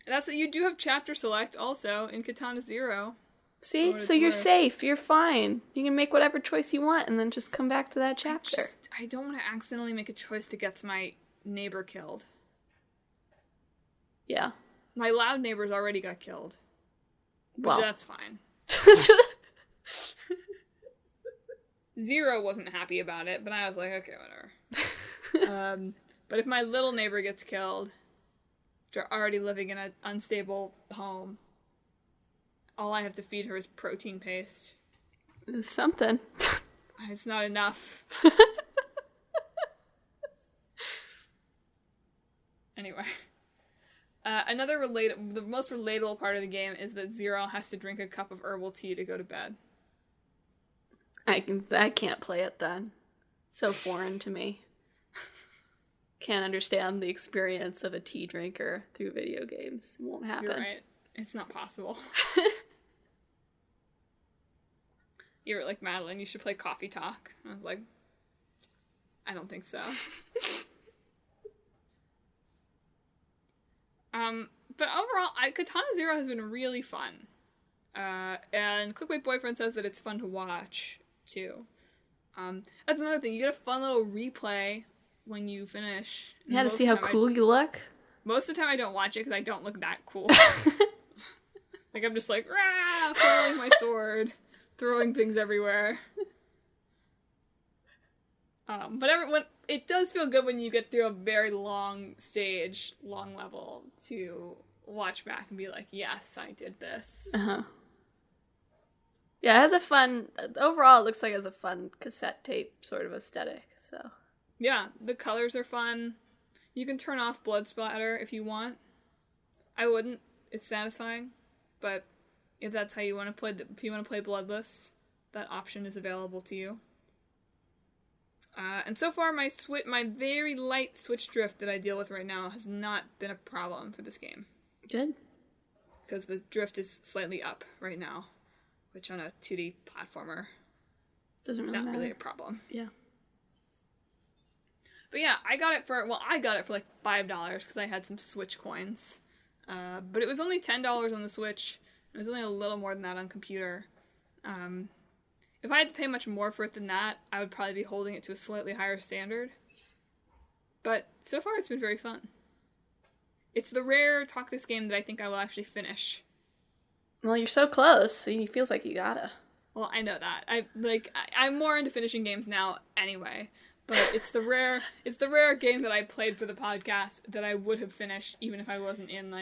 That's what you do have chapter select also in Katana 0. See? So you're safe. You're fine. You can make whatever choice you want and then just come back to that chapter. I don't want to accidentally make a choice that gets my neighbor killed. Yeah. My loud neighbors already got killed. Which that's fine. 0 wasn't happy about it, but I was like, okay, whatever. But if my little neighbor gets killed, after already living in an unstable home, all I have to feed her is protein paste. It's something. It's not enough. Anyway. The most relatable part of the game is that 0 has to drink a cup of herbal tea to go to bed. I can't play it then. So foreign to me. Can't understand the experience of a tea drinker through video games. It won't happen. You're right. It's not possible. You were like, Madelyn, you should play Coffee Talk. I was like, I don't think so. But overall, Katana 0 has been really fun. And Clickbait Boyfriend says that it's fun to watch, too. That's another thing. You get a fun little replay when you finish. Yeah, to see how cool you look. Most of the time I don't watch it because I don't look that cool. Like, I'm just like, rah, flailing my sword, throwing things everywhere. But it does feel good when you get through a very long stage, long level, to watch back and be like, yes, I did this. Uh-huh. Yeah, it has a fun, overall it looks like it has a fun cassette tape sort of aesthetic, so. Yeah, the colors are fun. You can turn off blood splatter if you want. I wouldn't. It's satisfying. But if that's how you want to play, if you want to play bloodless, that option is available to you. And so far, my very light switch drift that I deal with right now has not been a problem for this game. Good. Because the drift is slightly up right now, which on a 2D platformer is not really a problem. Yeah. But yeah, I got it for like $5 because I had some Switch coins. But it was only $10 on the Switch. It was only a little more than that on computer. If I had to pay much more for it than that, I would probably be holding it to a slightly higher standard. But so far, it's been very fun. It's the rare Talk This game that I think I will actually finish. Well, you're so close, so it feels like you gotta. Well, I know that. I'm more into finishing games now anyway. But it's the rare game that I played for the podcast that I would have finished even if I wasn't in,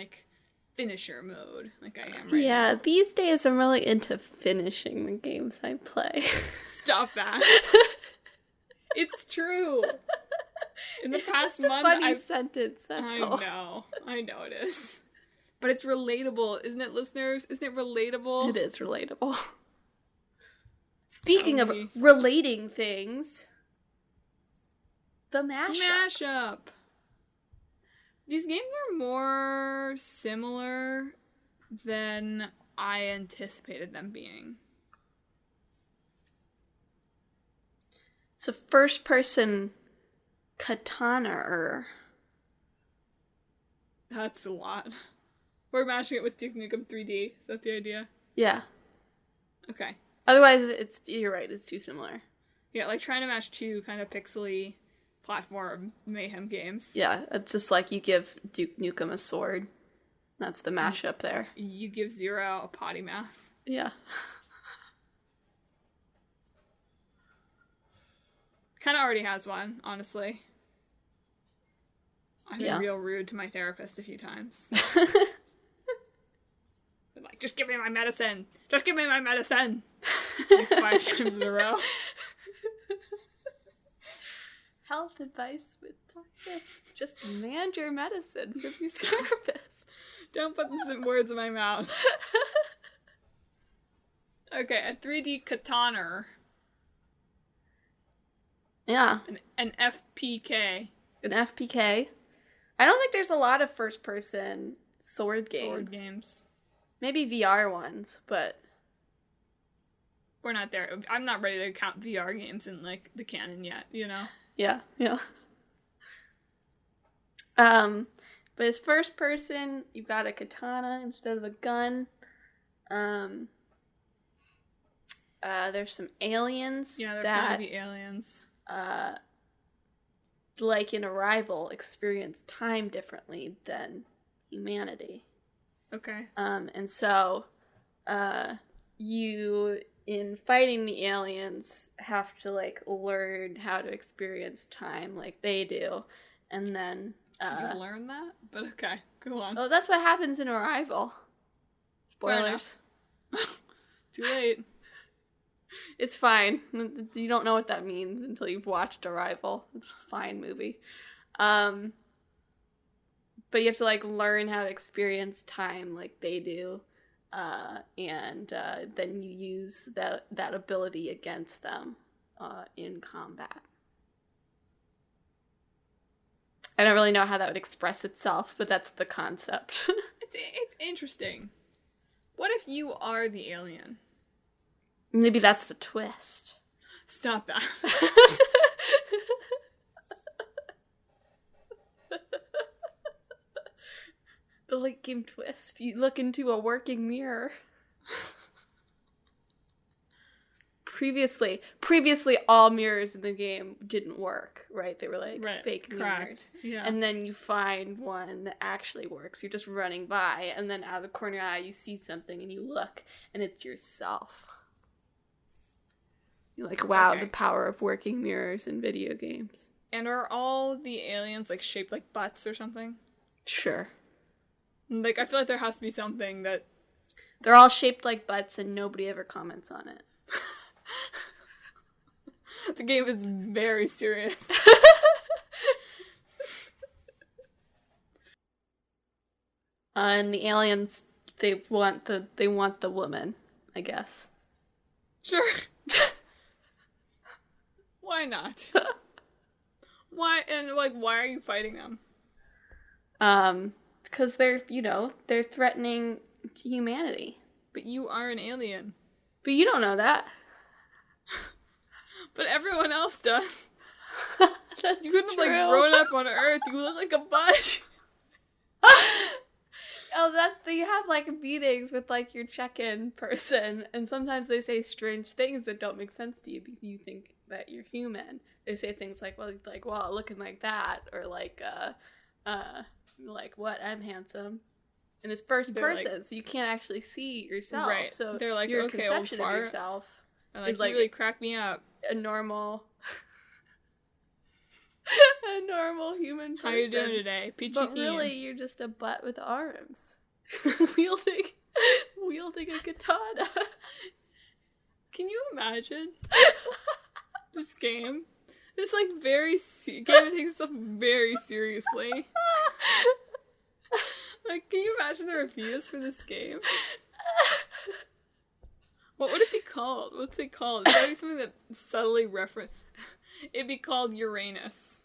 finisher mode like I am right now. now. These days I'm really into finishing the games I play. Stop that. It's true. In the past just a month, funny sentence, that's all. I know it is. But it's relatable, isn't it, listeners? Isn't it relatable? It is relatable. Speaking of relating things, the mashup. These games are more similar than I anticipated them being. It's a first-person Katana. That's a lot. We're mashing it with Duke Nukem 3D. Is that the idea? Yeah. Okay. Otherwise, you're right, it's too similar. Yeah, like trying to mash two kind of pixely platform mayhem games. Yeah, it's just like you give Duke Nukem a sword. That's the mashup there. You give Zero a potty mouth. Yeah. Kind of already has one, honestly. I've been real rude to my therapist a few times. Been like, just give me my medicine! Just give me my medicine! Like 5 times in a row. Health advice with doctor. Just demand your medicine from your therapist. Don't put some words in my mouth. Okay, a 3D Katana. Yeah. An FPK. An FPK. I don't think there's a lot of first-person sword games. Maybe VR ones, but... We're not there. I'm not ready to count VR games in, like, the canon yet, you know? Yeah. But as first person, you've got a katana instead of a gun. There's some aliens. Yeah, there gotta be aliens. Like in Arrival, experience time differently than humanity. Okay. And so, you, in fighting the aliens, have to, like, learn how to experience time like they do. And then, you learn that? But okay, go on. Oh, that's what happens in Arrival. Spoilers. Too late. It's fine. You don't know what that means until you've watched Arrival. It's a fine movie. But you have to, like, learn how to experience time like they do. And then you use that ability against them in combat. I don't really know how that would express itself, but that's the concept. It's interesting. What if you are the alien? Maybe that's the twist. Stop that. The late game twist. You look into a working mirror. Previously, all mirrors in the game didn't work, right? They were like fake mirrors. Yeah. And then you find one that actually works. You're just running by, and then out of the corner of your eye, you see something, and you look, and it's yourself. You're like, wow, the power of working mirrors in video games. And are all the aliens, like, shaped like butts or something? Sure. Like, I feel like there has to be something that... They're all shaped like butts, and nobody ever comments on it. The game is very serious. And the aliens, they want the woman, I guess. Sure. Why not? Why are you fighting them? Because they're threatening humanity. But you are an alien. But you don't know that. But everyone else does. That's you couldn't true. have, like, grown up on Earth. You look like a butt. Oh, you have, like, meetings with, like, your check-in person, and sometimes they say strange things that don't make sense to you because you think that you're human. They say things like, well, looking like that, or like, what, I'm handsome. And it's first person, so you can't actually see yourself. Right. So they're like, your okay, conception old of fart. yourself And, like, is like you really crack me up. a normal human person. How you doing today? Peachy But keen. really, you're just a butt with arms. wielding a katana. Can you imagine this game? This, like, game that takes itself very seriously. Like, can you imagine the reviews for this game? What would it be called? What's it called? It's gotta be something that subtly reference. It'd be called Uranus.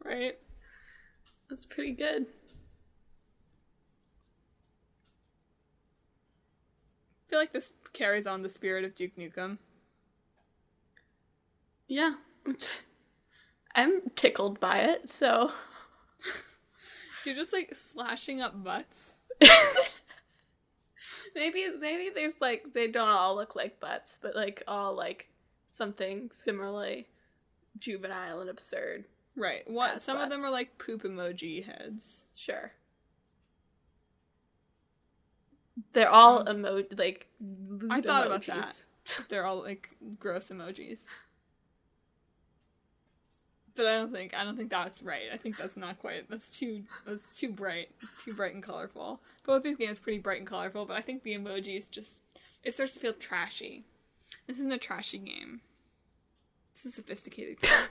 Right? That's pretty good. I feel like this carries on the spirit of Duke Nukem. Yeah. I'm tickled by it, so... You're just, like, slashing up butts. Maybe there's, like, they don't all look like butts, but, like, all, like, something similarly juvenile and absurd. Right. Some of them are like poop emoji heads. Sure. They're all like I thought emojis. about that. They're all like gross emojis. But I don't think that's right. I think that's not quite. That's too bright and colorful. Both these games are pretty bright and colorful, but I think the emojis it starts to feel trashy. This isn't a trashy game. It's a sophisticated game.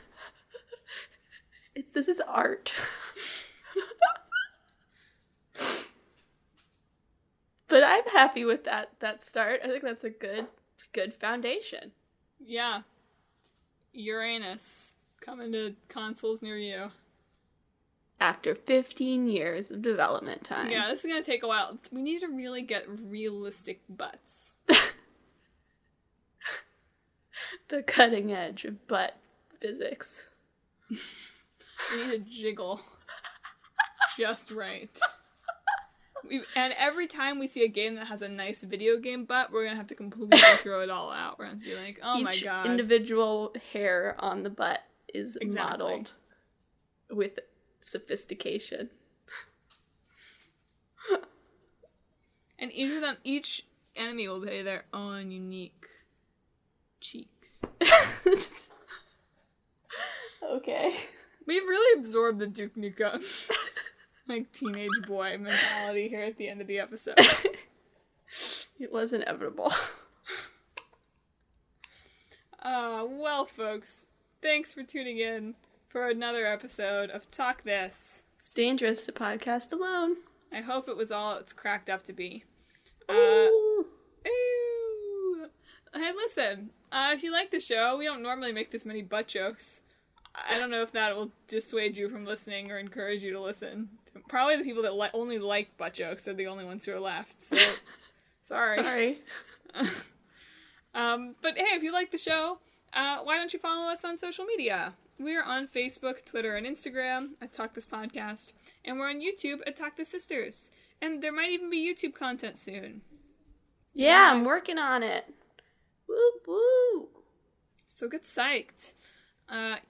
This is art. But I'm happy with that start. I think that's a good foundation. Yeah. Uranus. Coming to consoles near you. After 15 years of development time. Yeah, this is going to take a while. We need to really get realistic butts. The cutting edge of butt physics. We need to jiggle just right. And every time we see a game that has a nice video game butt, we're going to have to completely throw it all out. We're going to be like, oh my god. Each individual hair on the butt is modeled with sophistication. And each enemy will pay their own unique cheeks. Okay. We've really absorbed the Duke Nukem like teenage boy mentality here at the end of the episode. It was inevitable. Well, folks, thanks for tuning in for another episode of Talk This. It's dangerous to podcast alone. I hope it was all it's cracked up to be. Ooh. Hey, listen, if you like the show, we don't normally make this many butt jokes. I don't know if that will dissuade you from listening or encourage you to listen. Probably the people that only like butt jokes are the only ones who are left, so sorry. But hey, if you like the show, why don't you follow us on social media? We're on Facebook, Twitter, and Instagram at Talk This Podcast, and we're on YouTube at Talk This Sisters. And there might even be YouTube content soon. Yeah, I'm working on it. Woo woo. So get psyched.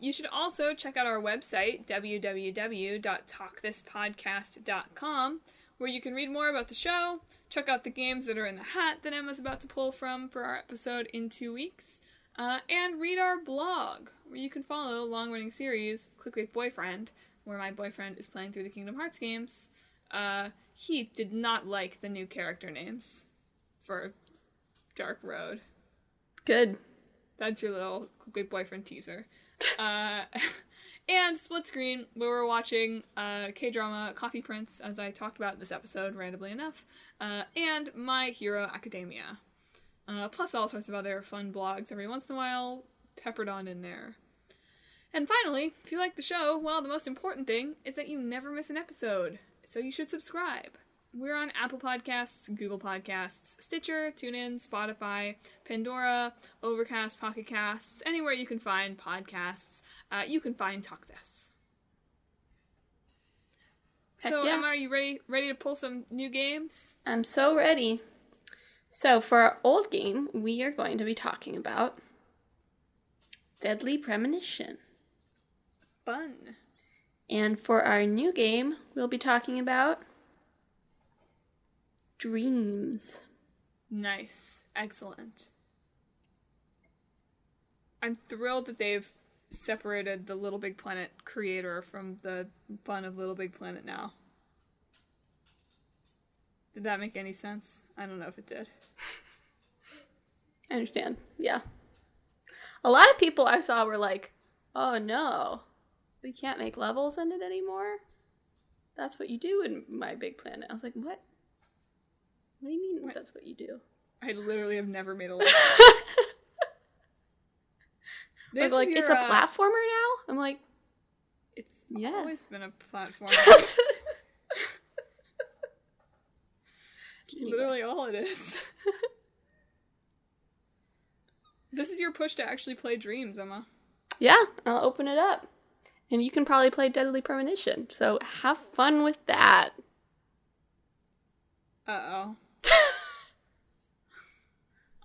You should also check out our website, www.talkthispodcast.com, where you can read more about the show, check out the games that are in the hat that Emma's about to pull from for our episode in 2 weeks, and read our blog, where you can follow long-running series, Clickbait Boyfriend, where my boyfriend is playing through the Kingdom Hearts games. He did not like the new character names for Dark Road. Good. That's your little Clickbait Boyfriend teaser. And Split Screen, where we're watching K-drama Coffee Prince, as I talked about in this episode, randomly enough, and My Hero Academia. Plus all sorts of other fun blogs every once in a while, peppered on in there. And finally, if you like the show, well, the most important thing is that you never miss an episode, so you should subscribe. We're on Apple Podcasts, Google Podcasts, Stitcher, TuneIn, Spotify, Pandora, Overcast, Pocket Casts, anywhere you can find podcasts, you can find Talk This. So, yeah. Emma, are you ready to pull some new games? I'm so ready. So, for our old game, we are going to be talking about Deadly Premonition. Fun. And for our new game, we'll be talking about Dreams. Nice. Excellent. I'm thrilled that they've separated the Little Big Planet creator from the fun of Little Big Planet now. Did that make any sense? I don't know if it did. I understand. Yeah. A lot of people I saw were like, oh no, we can't make levels in it anymore. That's what you do in My Big Planet. I was like, what? What do you mean that's what you do? I literally have never made a level. It's a platformer now? I'm like, it's yes. always been a platformer. It's literally all it is. This is your push to actually play Dreams, Emma. Yeah, I'll open it up. And you can probably play Deadly Premonition. So have fun with that. Uh-oh.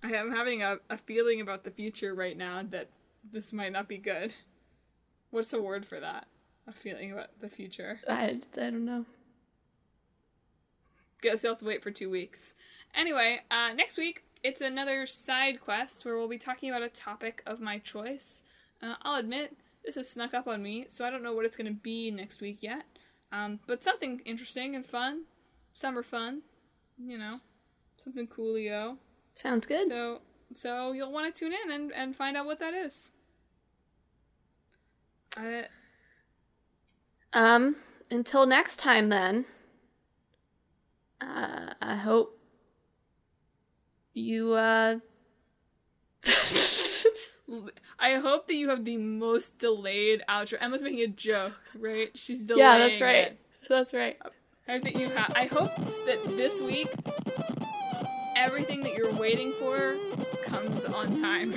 I am having a feeling about the future right now that this might not be good. What's a word for that? a feeling about the future. I don't know. Guess you'll have to wait for 2 weeks. Anyway, next week, it's another side quest where we'll be talking about a topic of my choice. I'll admit, this has snuck up on me, so I don't know what it's going to be next week yet. But something interesting and fun. Summer fun. You know, something coolio. Sounds good. So you'll want to tune in and find out what that is. Until next time then, I hope you, I hope that you have the most delayed outro. Emma's making a joke, right? She's delaying. Yeah, that's right. It. That's right. I hope that this week, everything that you're waiting for comes on time.